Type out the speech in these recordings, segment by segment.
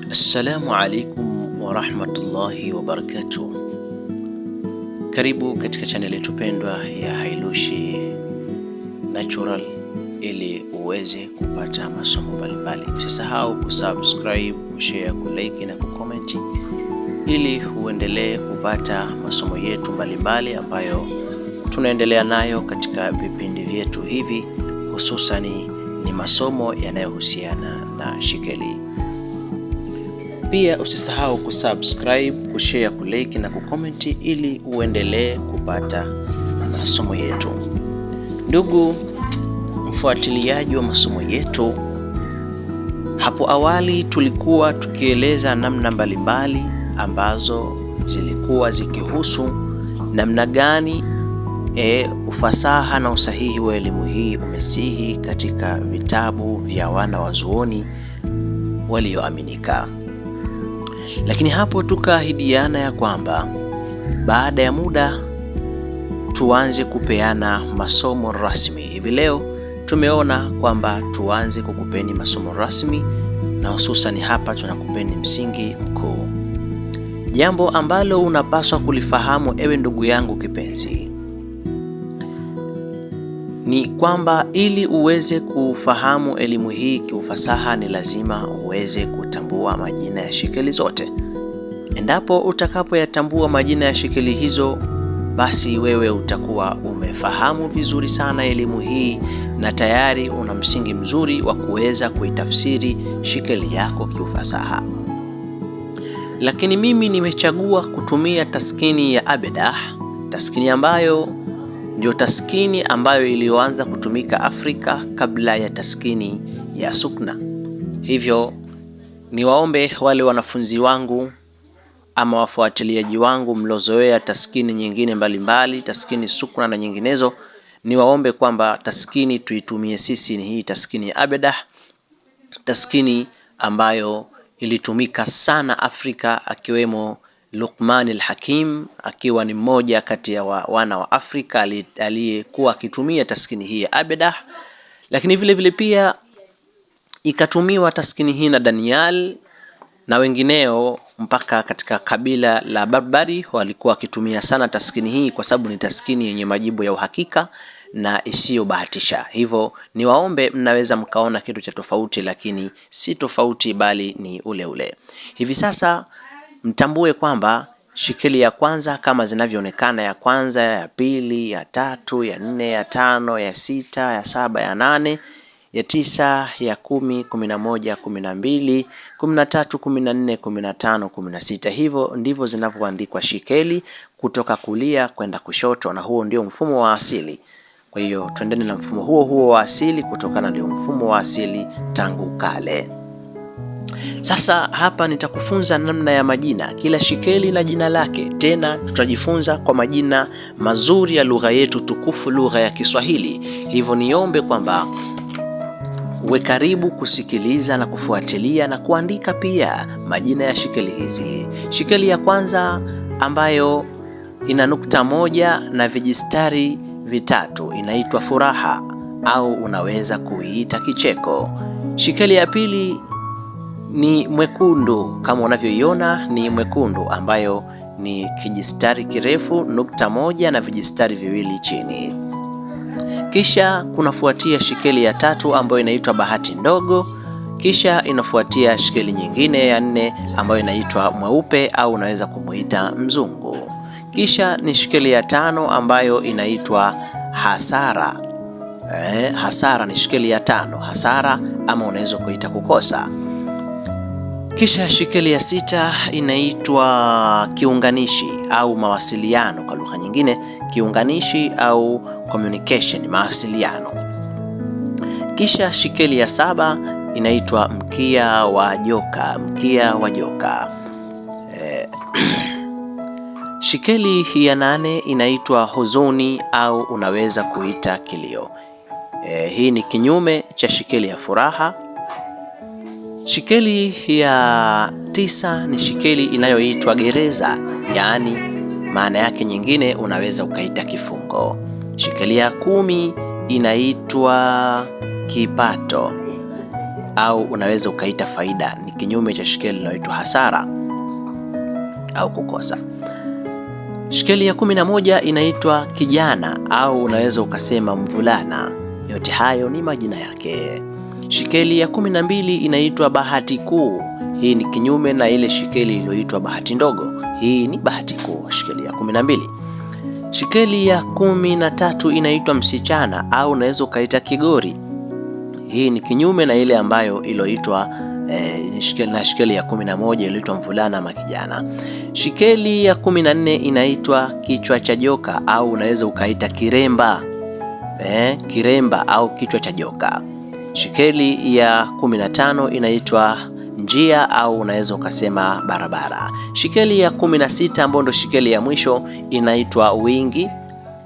Assalamu alaikum wa rahmatullahi wa barakatuh. Karibu katika channel yetu pendwa ya Hailushi Natural ili uweze kupata masomo mbalimbali. Usisahau kusubscribe, kushare, kulike na kucomment ili uendelee kupata masomo yetu mbalimbali ambayo tunaendelea nayo katika vipindi vyetu hivi, hususani ni masomo yanayohusiana na shikeli. Pia usisahau kusubscribe, kushare, kulike na kucomment ili uendelee kupata masomo yetu. Ndugu mfuatiliaji wa masomo yetu, hapo awali tulikuwa tukieleza namna mbalimbali ambazo zilikuwa zikihusu namna gani ufasaha na usahihi wa elimu hii umesihi katika vitabu vya wanawazuoni walioaminika. Lakini hapo tukaahidiana ya kwamba baada ya muda tuanze kupeana masomo rasmi. Hivi leo tumeona kwamba tuanze kukupeni masomo rasmi, na hususan hapa tunakupeni msingi mkuu. Jambo ambalo unapaswa kulifahamu ewe ndugu yangu kipenzi ni kwamba ili uweze kufahamu elimu hii kiufasaha ni lazima uweze kutambua majina ya shikeli zote. Endapo utakapoyatambua majina ya shikeli hizo, basi wewe utakuwa umefahamu vizuri sana elimu hii na tayari una msingi mzuri wa kuweza kuitafsiri shikeli yako kiufasaha. Lakini mimi nimechagua kutumia taskini ya abedah, taskini ambayo ndio taskini ambayo iliyoanza kutumika Afrika kabla ya taskini ya sukna. Hivyo niwaombe wale wanafunzi wangu ama wafuatiliaji wangu mlozoea taskini nyingine mbalimbali, taskini sukna na nyinginezo, niwaombe kwamba taskini tuitumie sisi ni hii taskini ya abedah, taskini ambayo ilitumika sana Afrika, akiwemo Luqman al-Hakim akiwa ni mmoja kati ya wana wa Afrika aliyekuwa akitumia taskini hii ya abedah. Lakini vile vile pia ikatumiwa taskini hii na Daniel na wengineo, mpaka katika kabila la Barbari walikuwa wakitumia sana taskini hii kwa sababu ni taskini yenye majibu ya uhakika na isiyobahatisha. Hivyo niwaombe, mnaweza mkaona kitu cha tofauti, lakini si tofauti bali ni ule ule. Hivi sasa mtambue kwamba shikeli ya kwanza kama zinavyoonekana, ya kwanza, ya pili, ya tatu, ya nne, ya tano, ya sita, ya saba, ya nane, ya tisa, ya 10, 11, 12, 13, 14, 15, 16. Hivyo ndivyo zinavyoandikwa shikeli kutoka kulia kwenda kushoto, na huo ndio mfumo wa asili. Kwa hiyo tuendeni na mfumo huo wa asili, kutokana ndio mfumo wa asili tangu kale. Sasa hapa nitakufunza namna ya majina, kila shikeli na jina lake. Tena tutajifunza kwa majina mazuri ya lugha yetu tukufu, lugha ya Kiswahili. Hivyo niombe kwamba uwe karibu kusikiliza na kufuatilia na kuandika pia majina ya shikeli hizi. Shikeli ya kwanza ambayo ina nukta moja na vijistari vitatu inaitwa furaha, au unaweza kuiita kicheko. Shikeli ya pili ni mwekundu, kama unavyoiona ni mwekundu, ambayo ni kijistari kirefu, nukta moja na vijistari viwili chini. Kisha kunafuatia shikeli ya tatu ambayo inaitwa bahati ndogo. Kisha inafuatia shikeli nyingine ya nne ambayo inaitwa mweupe, au unaweza kumuita mzungu. Kisha ni shikeli ya tano ambayo inaitwa hasara. Hasara ni shikeli ya tano, hasara, ama unaweza kuita kukosa. Kisha shikeli ya sita inaitwa kiunganishi au mawasiliano, kwa lugha nyingine kiunganishi au communication, mawasiliano. Kisha shikeli ya saba inaitwa mkia wa joka, mkia wa joka. Shikeli ya nane inaitwa huzuni, au unaweza kuita kilio. Hii ni kinyume cha shikeli ya furaha. Shikeli ya tisa ni shikeli inayoitwa gereza, yaani maana yake nyingine unaweza ukaita kifungo. Shikeli ya 10 inaitwa kipato, au unaweza ukaita faida. Ni kinyume cha shikeli linaloitwa hasara au kukosa. Shikeli ya 11 inaitwa kijana au unaweza ukasema mvulana. Yote hayo ni majina yake. Shikeli ya 12 inaitwa bahati kuu. Hii ni kinyume na ile shikeli iliyoitwa bahati ndogo. Hii ni bahati kuu, shikeli ya 12. Shikeli ya 13 inaitwa msichana au unaweza ukaita kigori. Hii ni kinyume na ile ambayo iliyoitwa shikeli ya 11 iliyoitwa mvulana ama kijana. Shikeli ya 14 inaitwa kichwa cha joka au unaweza ukaita kiremba. Kiremba au kichwa cha joka. Shikeli ya 15 inaitwa njia au unaweza ukasema barabara. Shikeli ya 16 ambayo ndio shikeli ya mwisho inaitwa wingi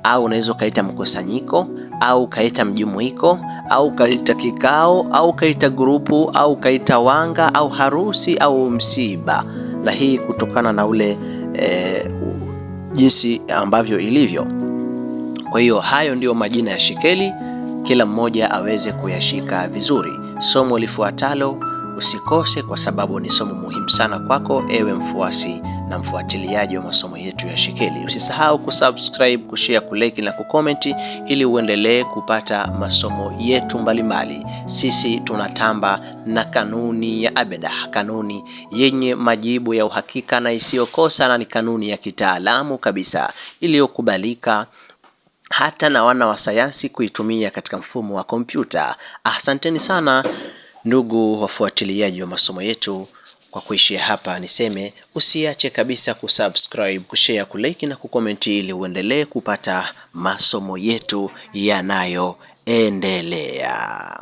au unaweza ukaita mkusanyiko au kaita mjumuiko au kaita kikao au kaita grupu au kaita wanga au harusi au msiba, na hii kutokana na ule jinsi ambavyo ilivyo. Kwa hiyo hayo ndiyo majina ya shikeli, kila mmoja aweze kuyashika vizuri. Somo lifuatalo usikose, kwa sababu ni somo muhimu sana kwako ewe mfuasi na mfuatiliaji wa masomo yetu ya shikeli. Usisahau kusubscribe, kushare, kulike na kucomment ili uendelee kupata masomo yetu mbalimbali. Sisi tunatamba na kanuni ya Abeda, kanuni yenye majibu ya uhakika na isiyokosa, na ni kanuni ya kitaalamu kabisa iliyokubalika hata na wana wa sayansi kuitumia katika mfumo wa kompyuta. Asanteni sana ndugu wafuatiliaji wa masomo yetu. Kwa kuishia hapa niseme usiache kabisa kusubscribe, kushare, kulike na kucomment ili uendelee kupata masomo yetu yanayoendelea.